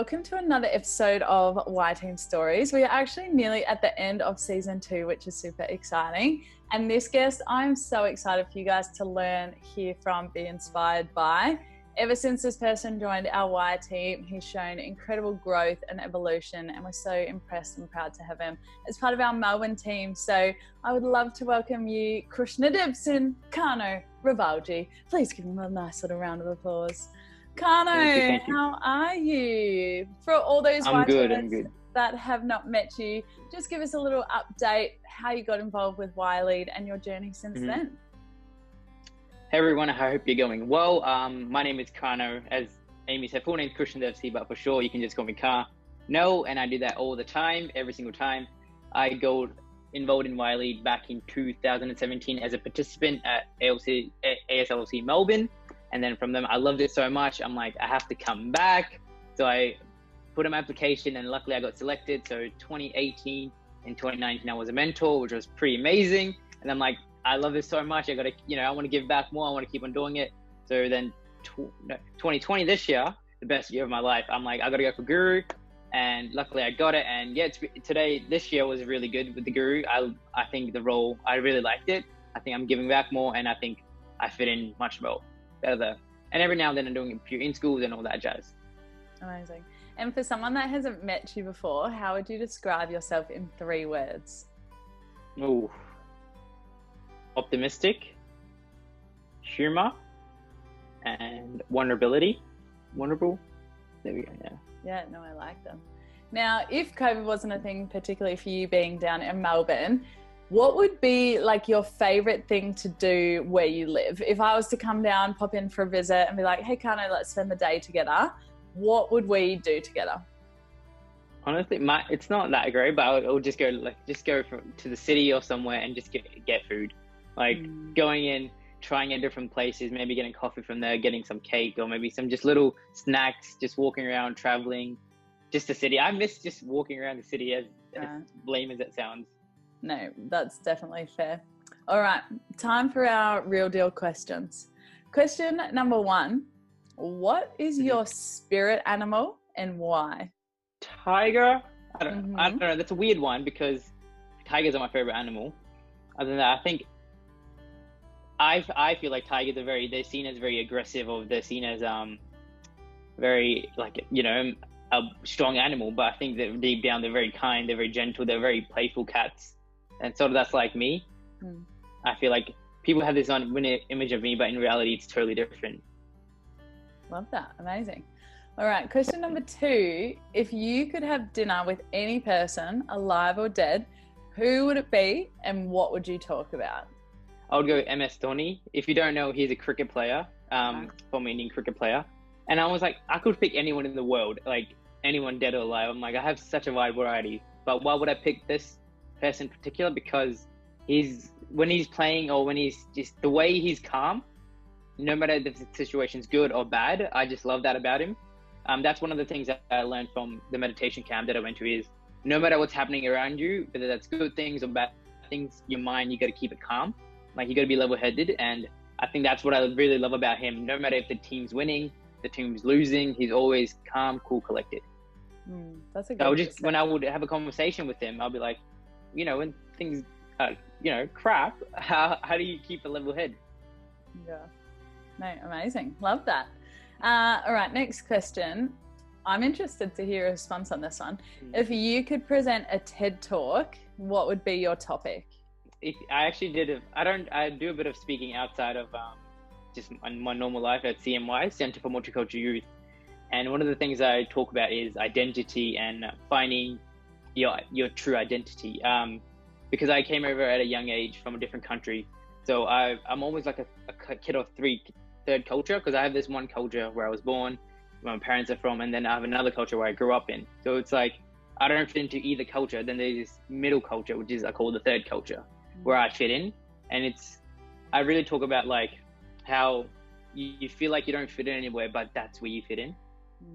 welcome to another episode of yTeam Stories. We are actually nearly at the end of season 2, which is super exciting. And this guest, I'm so excited for you guys to learn, hear from, be inspired by. Ever since this person joined our yTeam, he's shown incredible growth and evolution, and we're so impressed and proud to have him as part of our Melbourne team. So I would love to welcome you, Krushnadevsinh Ravalji. Please give him a nice little round of applause. Kano, Thank you. how are you? For all those I'm good. that have not met you, just give us a little update how you got involved with yLead and your journey since then. Hey everyone, I hope you're going well. My name is Kano. As Amy said, full name is Krushnadevsinh, but for sure you can just call me Kano, and I do that all the time, every single time. I got involved in yLead back in 2017 as a participant at ASLC Melbourne. And then from them, I loved it so much. I'm like, I have to come back. So I put in my application and luckily I got selected. So 2018 and 2019, I was a mentor, which was pretty amazing. And I'm like, I love this so much. I got to, I want to give back more. I want to keep on doing it. So then 2020, this year, the best year of my life, I'm like, I got to go for Guru. And luckily I got it. And yeah, this year was really good with the Guru. I think the role, I really liked it. I think I'm giving back more and I think I fit in much more better. And every now and then I'm doing a few in schools and all that jazz. Amazing. And for someone that hasn't met you before, how would you describe yourself in 3 words? Ooh. Optimistic, humor, and vulnerability. Vulnerable. There we go. Yeah, no, I like them. Now, if COVID wasn't a thing, particularly for you being down in Melbourne, what would be like your favorite thing to do where you live? If I was to come down, pop in for a visit and be like, hey, Kano, let's spend the day together, what would we do together? Honestly, it's not that great, but I'll just go to the city or somewhere and just get food. Going in, trying at different places, maybe getting coffee from there, getting some cake or maybe some just little snacks, just walking around, traveling, just the city. I miss just walking around the city as lame as it sounds. No, that's definitely fair. All right, time for our real deal questions. Question number 1, what is your spirit animal and why? Tiger? I don't know. That's a weird one because tigers are my favorite animal. Other than that, I think I feel like tigers are they're seen as very aggressive, or they're seen as very a strong animal, but I think that deep down they're very kind, they're very gentle, they're very playful cats. And sort of that's like me. I feel like people have this image of me, but in reality it's totally different. Love that. Amazing. All right, question number 2, if you could have dinner with any person, alive or dead, who would it be and what would you talk about? I would go MS Dhoni. If you don't know, he's a cricket player, former Indian cricket player. And I was like, I could pick anyone in the world, like anyone dead or alive. I'm like, I have such a wide variety, but why would I pick this person in particular? Because when he's playing or when he's just the way he's calm, no matter if the situation's good or bad, I just love that about him. That's one of the things that I learned from the meditation camp that I went to is no matter what's happening around you, whether that's good things or bad things, your mind, you got to keep it calm. Like you got to be level-headed. And I think that's what I really love about him. No matter if the team's winning, the team's losing, he's always calm, cool, collected. That's a good when I would have a conversation with him, I'll be like, when things are, crap, how do you keep a level head? Yeah. No, amazing. Love that. All right, next question. I'm interested to hear a response on this one. If you could present a TED Talk, what would be your topic? I actually I do a bit of speaking outside of just my normal life at CMY, Center for Multicultural Youth. And one of the things I talk about is identity and finding your true identity. Because I came over at a young age from a different country. So I'm always like a kid of third culture, because I have this one culture where I was born, where my parents are from, and then I have another culture where I grew up in. So it's like, I don't fit into either culture. Then there's this middle culture, which is I call the third culture, where I fit in. And I really talk about like how you feel like you don't fit in anywhere, but that's where you fit in.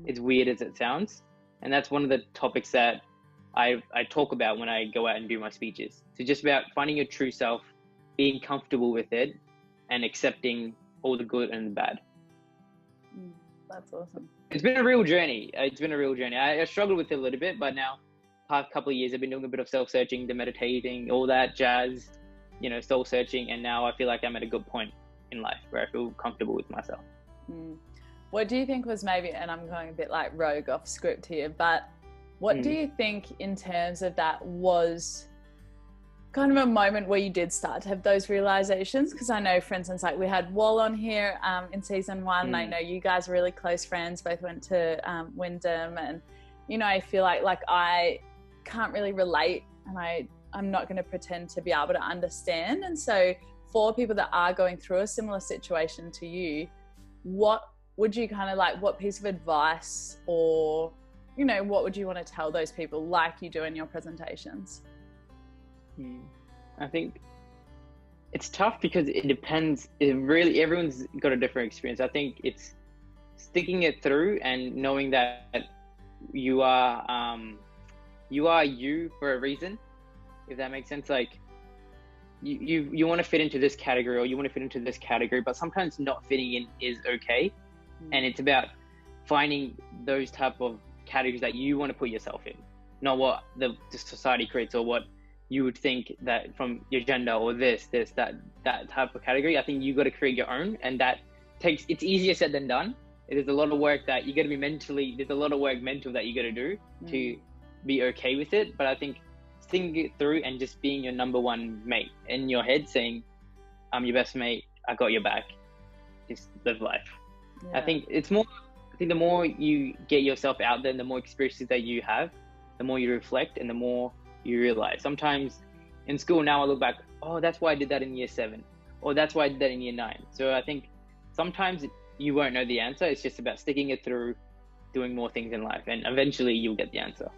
As weird as it sounds. And that's one of the topics that I talk about when I go out and do my speeches. So just about finding your true self, being comfortable with it, and accepting all the good and the bad. That's awesome. It's been a real journey. I struggled with it a little bit, but now, past couple of years, I've been doing a bit of self-searching, the meditating, all that jazz, soul searching, and now I feel like I'm at a good point in life where I feel comfortable with myself. What do you think was maybe, and I'm going a bit like rogue off script here, but what do you think in terms of that was kind of a moment where you did start to have those realizations? Because I know, for instance, like we had Wall on here in season 1. I know you guys are really close friends, both went to Wyndham, and I feel like I can't really relate, and I'm not going to pretend to be able to understand. And so for people that are going through a similar situation to you, what would you kind of like, what piece of advice or what would you want to tell those people like you do in your presentations? I think it's tough because it depends. Everyone's got a different experience. I think it's sticking it through and knowing that you are you for a reason, if that makes sense. Like you want to fit into this category, or you want to fit into this category, but sometimes not fitting in is okay. And it's about finding those type of categories that you want to put yourself in, not what the society creates or what you would think that from your gender or that type of category. I think you got to create your own, and it's easier said than done. There's a lot of work that you got to be there's a lot of work mental that you got to do to be okay with it. But I think thinking it through and just being your number one mate in your head, saying, I'm your best mate, I got your back, just live life. I think the more you get yourself out there and the more experiences that you have, the more you reflect and the more you realize. Sometimes in school now I look back, oh, that's why I did that in year 7, or that's why I did that in year 9. So I think sometimes you won't know the answer. It's just about sticking it through, doing more things in life, and eventually you'll get the answer.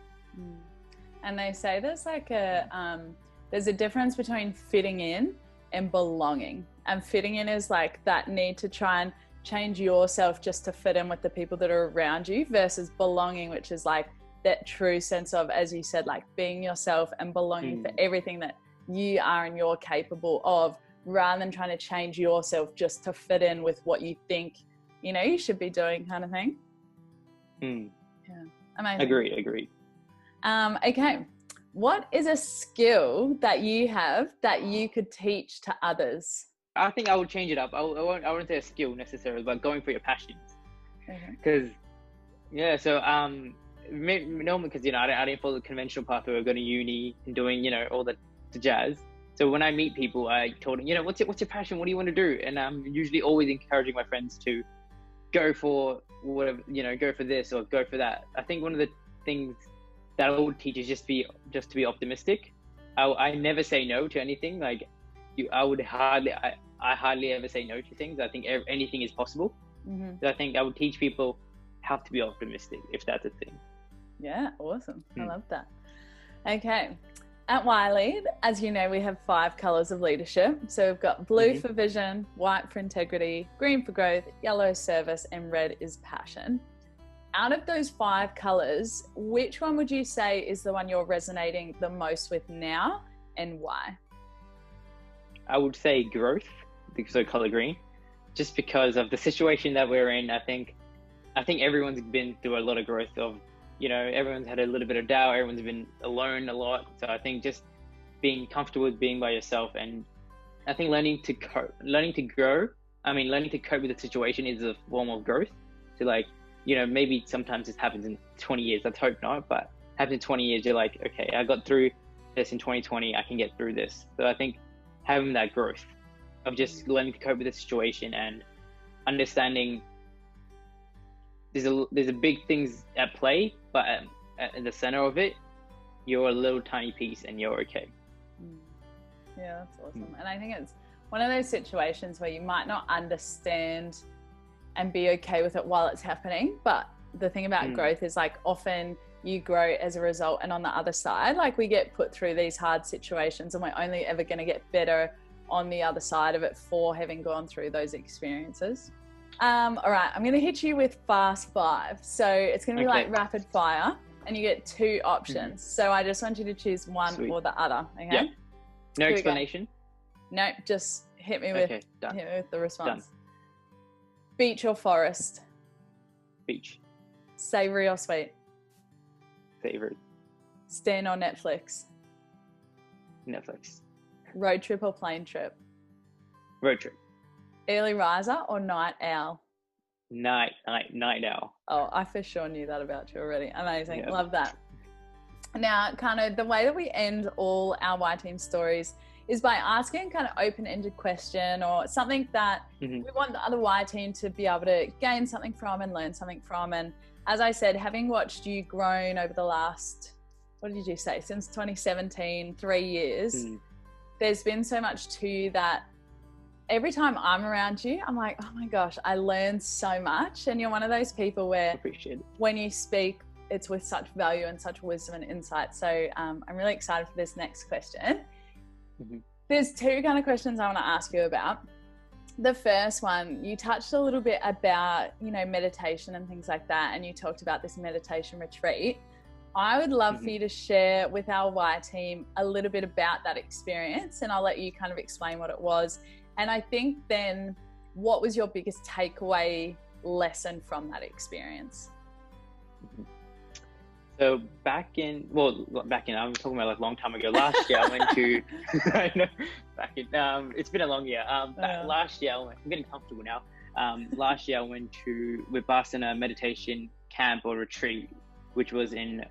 And they say there's like there's a difference between fitting in and belonging. And fitting in is like that need to try and change yourself just to fit in with the people that are around you, versus belonging, which is like that true sense of, as you said, like being yourself and belonging for everything that you are and you're capable of, rather than trying to change yourself just to fit in with what you think you should be doing, kind of thing. Amazing. Agreed. Okay, what is a skill that you have that you could teach to others? I think I would change it up. I wouldn't say a skill necessarily, but going for your passions. Because normally, because I didn't follow the conventional pathway of going to uni and doing all the jazz. So when I meet people, I told them, what's your passion? What do you want to do? And I'm usually always encouraging my friends to go for whatever, go for this or go for that. I think one of the things that I would teach is just to be optimistic. I never say no to anything. Like I hardly ever say no to things. I think anything is possible. So I think I would teach people how to be optimistic, if that's a thing. Yeah, awesome. I love that. Okay. At yLead, as you know, we have 5 colours of leadership. So we've got blue for vision, white for integrity, green for growth, yellow service, and red is passion. Out of those 5 colours, which one would you say is the one you're resonating the most with now, and why? I would say growth, so colour green, just because of the situation that we're in. I think everyone's been through a lot of growth of, everyone's had a little bit of doubt, everyone's been alone a lot. So I think just being comfortable with being by yourself, and I think learning to cope with the situation is a form of growth. So maybe sometimes this happens in 20 years, let's hope not, but happens in 20 years, you're like, okay, I got through this in 2020, I can get through this. So I think having that growth of just learning to cope with the situation and understanding there's a big things at play, but at the center of it, you're a little tiny piece and you're okay. Yeah, that's awesome. And I think it's one of those situations where you might not understand and be okay with it while it's happening, but the thing about growth is like often you grow as a result, and on the other side, like we get put through these hard situations and we're only ever going to get better on the other side of it for having gone through those experiences. All right, I'm going to hit you with fast 5. So it's going to be like rapid fire, and you get 2 options. So I just want you to choose one or the other. Okay. Yep. No explanation. No, just hit me with the response. Done. Beach or forest? Beach. Savory or sweet? Favorite. Stan or Netflix? Netflix. Road trip or plane trip? Road trip. Early riser or night owl? Night owl. Oh, I for sure knew that about you already. Amazing. Yeah. Love that. Now, kind of the way that we end all our yTeam stories is by asking kind of open-ended question or something that we want the other yTeam to be able to gain something from and learn something from. And as I said, having watched you grown over the last, what did you say, since 2017, 3 years, there's been so much to you that every time I'm around you, I'm like, oh my gosh, I learn so much. And you're one of those people where Appreciate it. When you speak, it's with such value and such wisdom and insight. So I'm really excited for this next question. There's two kind of questions I want to ask you about. The first one, you touched a little bit about, you know, meditation and things like that, and you talked about this meditation retreat. I would love for you to share with our yTeam a little bit about that experience, and I'll let you kind of explain what it was. And I think then, what was your biggest takeaway lesson from that experience? So I'm talking about like a long time ago. Last year I went to, I know, it's been a long year. Last year, I'm getting comfortable now. Last year I went to Vipassana meditation camp or retreat, which was in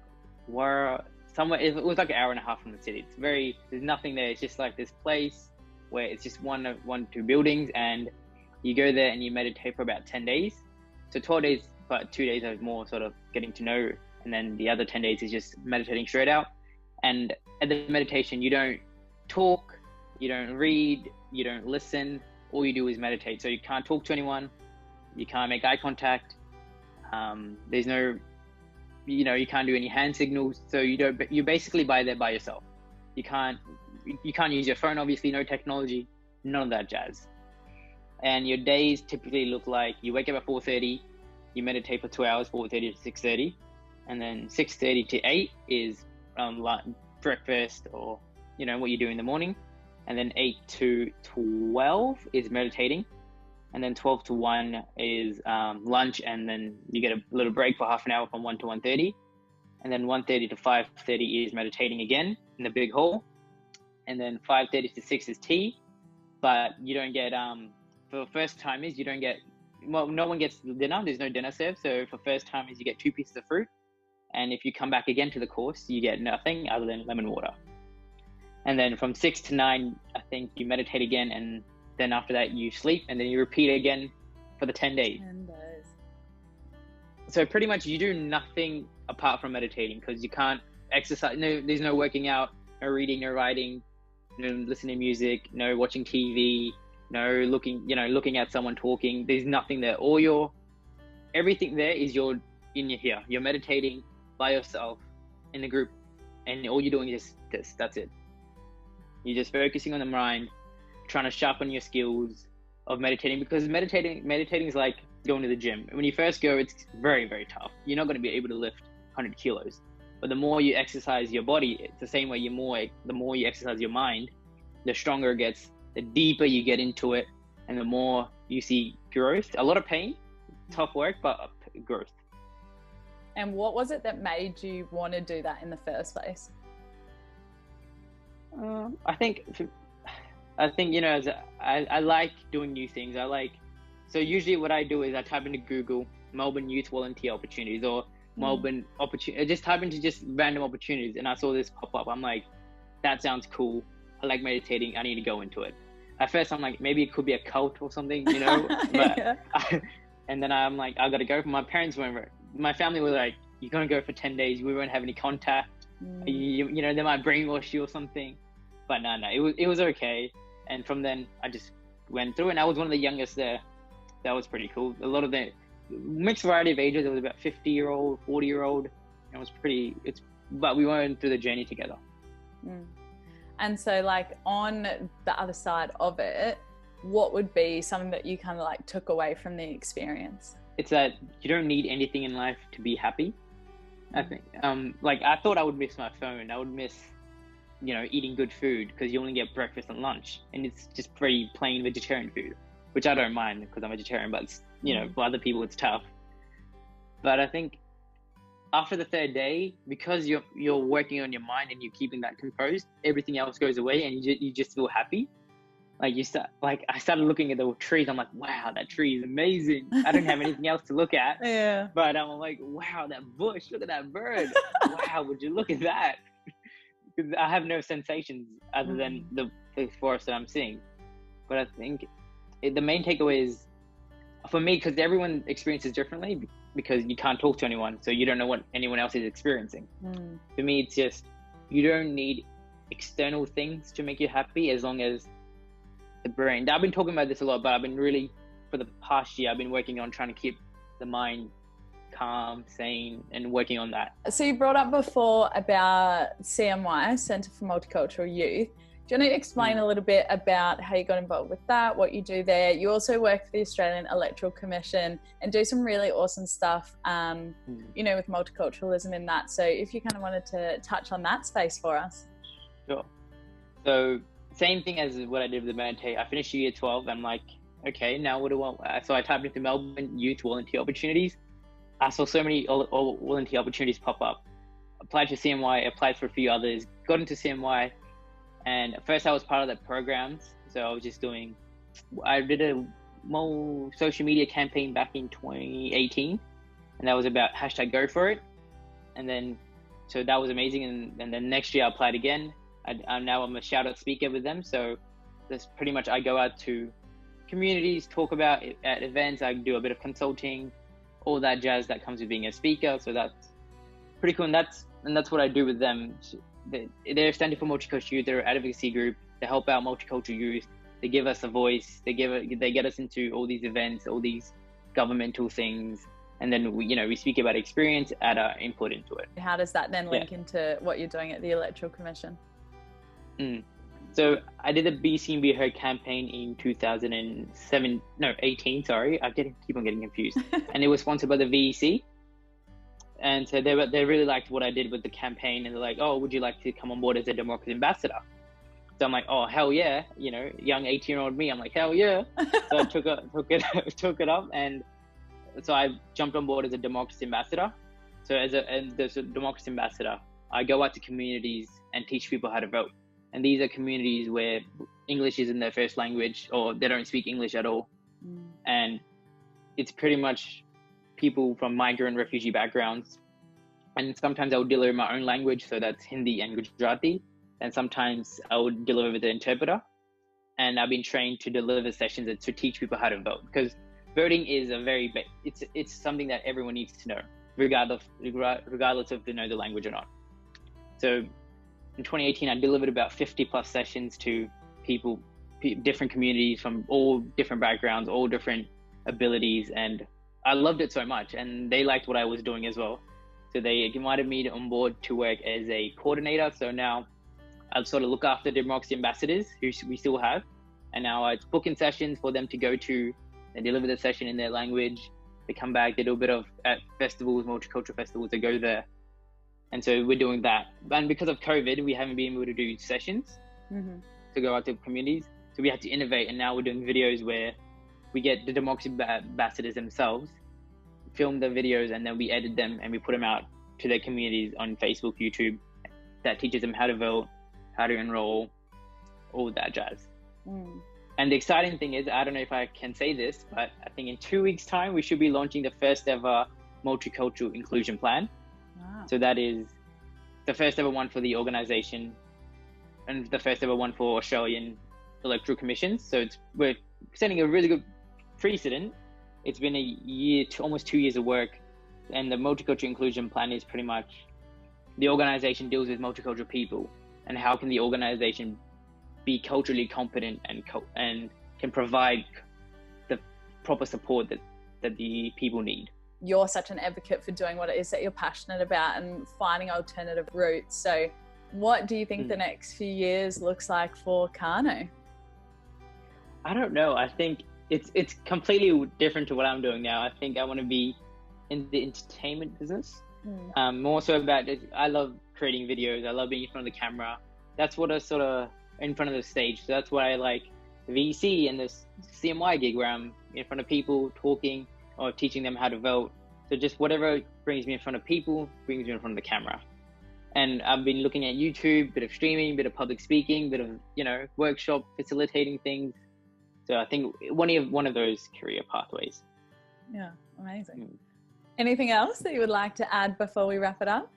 somewhere, it was like an hour and a half from the city. There's nothing there. It's just like this place where it's just two buildings, and you go there and you meditate for about 10 days. So 12 days, but 2 days are more sort of getting to know, and then the other 10 days is just meditating straight out. And at the meditation, you don't talk, you don't read, you don't listen. All you do is meditate. So you can't talk to anyone, you can't make eye contact. There's no, you can't do any hand signals. So you're basically by yourself. You can't use your phone, obviously, no technology, none of that jazz. And your days typically look like you wake up at 4:30, you meditate for 2 hours, 4:30 to 6:30, and then 6:30 to 8 is breakfast or what you do in the morning, and then 8 to 12 is meditating, and then 12 to 1 is lunch, and then you get a little break for half an hour from 1 to 1:30, and then 1:30 to 5:30 is meditating again in the big hall, and then 5:30 to 6 is tea. But you don't get for first timers, you don't get, well, no one gets dinner. There's no dinner served. So for first timers, you get 2 pieces of fruit. And if you come back again to the course, you get nothing other than lemon water. And then from 6 to 9, I think you meditate again. And then after that, you sleep. And then you repeat again for the 10 days. 10 days. So pretty much you do nothing apart from meditating, because you can't exercise. No, there's no working out, no reading, no writing, no listening to music, no watching TV, no looking at someone talking. There's nothing there. Everything there is you're here. You're meditating by yourself in a group, and all you're doing is this. That's it. You're just focusing on the mind, trying to sharpen your skills of meditating, because meditating is like going to the gym. When you first go, it's very, very tough. You're not going to be able to lift 100 kilos. But the more you exercise your body, it's the same way the more you exercise your mind, the stronger it gets, the deeper you get into it, and the more you see growth. A lot of pain, tough work, but growth. And what was it that made you want to do that in the first place? I think I like doing new things. So usually what I do is I type into Google Melbourne Youth Volunteer Opportunities, or Melbourne opportunity. Just type into just random opportunities, and I saw this pop up. I'm like, that sounds cool. I like meditating. I need to go into it. At first, I'm like, maybe it could be a cult or something, But yeah. And then I'm like, I got to go. My family were like, you're gonna go for 10 days. We won't have any contact. They might brainwash you or something. But no, it was okay. And from then, I just went through, and I was one of the youngest there. That was pretty cool. A lot of the mixed variety of ages. It was about 50-year-old, 40-year-old. It was but we went through the journey together. And so, like, on the other side of it, what would be something that you kind of like took away from the experience? It's that you don't need anything in life to be happy. I think, I thought I would miss my phone. I would miss, eating good food, because you only get breakfast and lunch, and it's just pretty plain vegetarian food, which I don't mind because I'm vegetarian, but it's, for other people it's tough. But I think after the third day, because you're working on your mind and you're keeping that composed, everything else goes away and you just feel happy. Like I started looking at the trees. I'm like, wow, that tree is amazing. I don't have anything else to look at. Yeah. But I'm like, wow, that bush, look at that bird. Wow, would you look at that? Because I have no sensations other than the forest that I'm seeing. But I think the main takeaway is, for me, because everyone experiences differently, because you can't talk to anyone, so you don't know what anyone else is experiencing. For me, it's just, you don't need external things to make you happy, as long as the brain. I've been talking about this a lot, but I've been really, for the past year, I've been working on trying to keep the mind calm, sane, and working on that. So you brought up before about CMY, Centre for Multicultural Youth. Do you want to explain a little bit about how you got involved with that, what you do there? You also work for the Australian Electoral Commission and do some really awesome stuff, you know, with multiculturalism in that. So if you kind of wanted to touch on that space for us. Sure. So same thing as what I did with the meditate. I finished year 12. I'm like, okay, now what do I want? So I typed into Melbourne youth volunteer opportunities. I saw so many volunteer opportunities pop up. Applied to CMY, applied for a few others, got into CMY. And at first I was part of the programs. So I was just I did a more social media campaign back in 2018. And that was about #go for it. And then, so that was amazing. And then next year I applied again. I'm a shout out speaker with them. So that's pretty much, I go out to communities, talk about it at events. I do a bit of consulting, all that jazz that comes with being a speaker. So that's pretty cool. And that's what I do with them. They're Centre for Multicultural Youth. They're an advocacy group. They help out multicultural youth. They give us a voice. They get us into all these events, all these governmental things, and then we speak about experience, add our input into it. How does that then link into what you're doing at the Electoral Commission? So I did the Be Seen, Be Heard campaign in 2018. Sorry, keep on getting confused. And it was sponsored by the VEC. And so they really liked what I did with the campaign, and they're like, oh, would you like to come on board as a democracy ambassador? So I'm like, oh, hell yeah. Young 18-year-old me, I'm like, hell yeah. So I took it up. And so I jumped on board as a democracy ambassador. So as a democracy ambassador, I go out to communities and teach people how to vote. And these are communities where English isn't their first language, or they don't speak English at all. And it's pretty much people from migrant refugee backgrounds, and sometimes I would deliver my own language, so that's Hindi and Gujarati, and sometimes I would deliver with an interpreter. And I've been trained to deliver sessions to teach people how to vote, because voting is it's something that everyone needs to know, regardless of they know the language or not. So in 2018 I delivered about 50 plus sessions to people, different communities from all different backgrounds, all different abilities, and I loved it so much, and they liked what I was doing as well. So they invited me on board to work as a coordinator. So now I sort of look after democracy ambassadors, who we still have. And now I book in sessions for them to go to and deliver the session in their language. They come back, they do a bit of at festivals, multicultural festivals, they go there. And so we're doing that. And because of COVID, we haven't been able to do sessions to go out to communities. So we had to innovate, and now we're doing videos where we get the democracy ambassadors themselves, film the videos, and then we edit them and we put them out to their communities on Facebook, YouTube. That teaches them how to vote, how to enroll, all that jazz. And the exciting thing is, I don't know if I can say this, but I think in 2 weeks' time, we should be launching the first ever multicultural inclusion plan. Wow. So that is the first ever one for the organization, and the first ever one for Australian electoral commissions. So we're setting a really good precedent. It's been a year to almost 2 years of work, and the multicultural inclusion plan is pretty much the organization deals with multicultural people, and how can the organization be culturally competent and can provide the proper support that the people need. You're such an advocate for doing what it is that you're passionate about and finding alternative routes. So what do you think the next few years looks like for Kano? I don't know. I think it's completely different to what I'm doing now. I think I want to be in the entertainment business. More so about it. I love creating videos. I love being in front of the camera. That's what I sort of in front of the stage. So that's why I like the VC and this CMY gig, where I'm in front of people talking or teaching them how to vote, So just whatever brings me in front of people, brings me in front of the camera. And I've been looking at YouTube, bit of streaming, bit of public speaking, bit of, workshop facilitating things. So I think one of those career pathways. Yeah, amazing. Anything else that you would like to add before we wrap it up?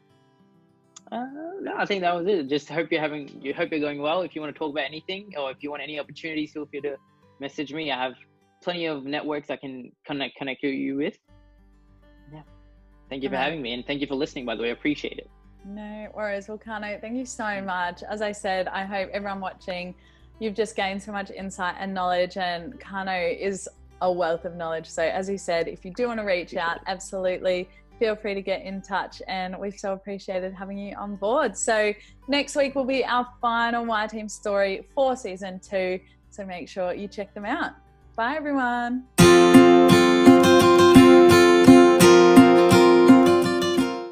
No, I think that was it. Just hope you're going well. If you want to talk about anything, or if you want any opportunities, feel free to message me. I have plenty of networks I can connect you with. Yeah. Thank you for having me, and thank you for listening, by the way. I appreciate it. No worries. Well, Kano, thank you so much. As I said, I hope everyone watching, you've just gained so much insight and knowledge, and Kano is a wealth of knowledge. So as you said, if you do want to reach out, absolutely feel free to get in touch, and we've so appreciated having you on board. So next week will be our final yTeam story for season 2. So make sure you check them out. Bye everyone.